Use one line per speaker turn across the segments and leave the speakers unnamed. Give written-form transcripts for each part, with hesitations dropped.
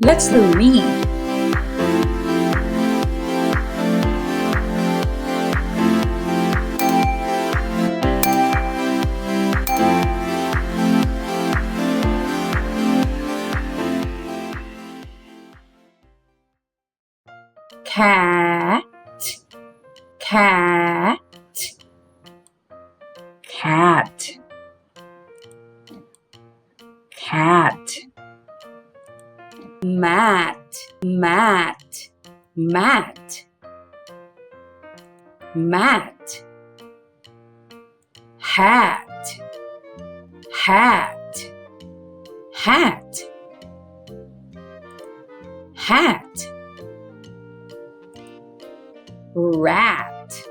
Let's read. Cat, cat, cat, cat. Mat, mat, mat, mat. Hat, hat, hat, hat. Rat,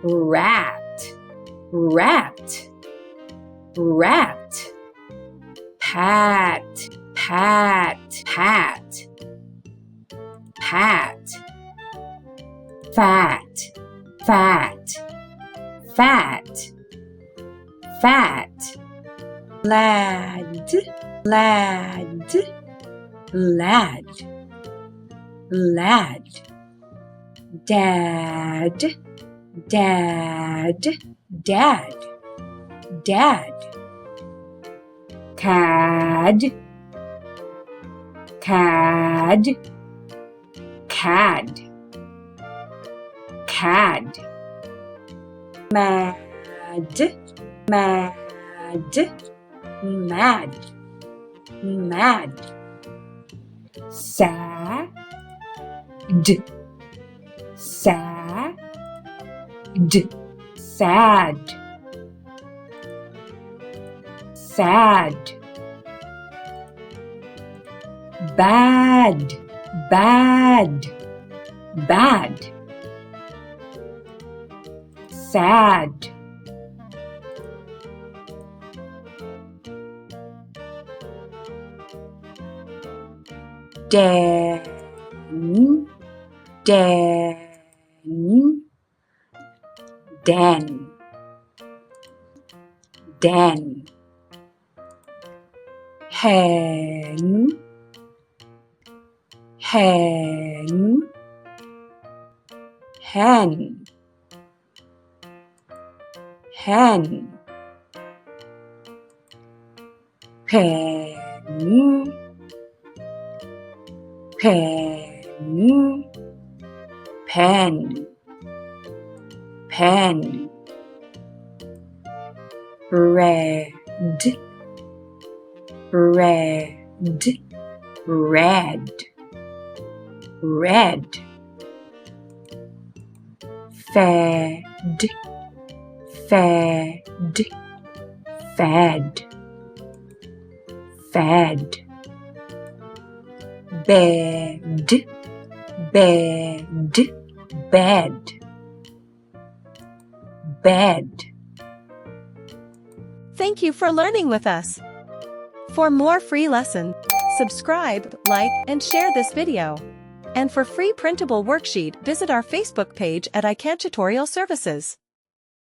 rat, rat, rat. Pat, pat, pat, pat. Fat, fat, fat, fat. Lad, lad, lad, lad. Dad, dad, dad, dad. Cad, cad, cad, cad. Mad, mad, mad, mad. Sad, sad, sad, sad. Bad, bad, bad. Sad. Den, den, den, den. Hen, hen, hen, hen. Pen, pen, pen, pen. Red, red, red, red. Fed, fed, fed, fed. Bed, bed, bed, bed.
Thank you for learning with us. For more free lessons, subscribe, like, and share this video. And for free printable worksheet, visit our Facebook page at iCantutorial Services.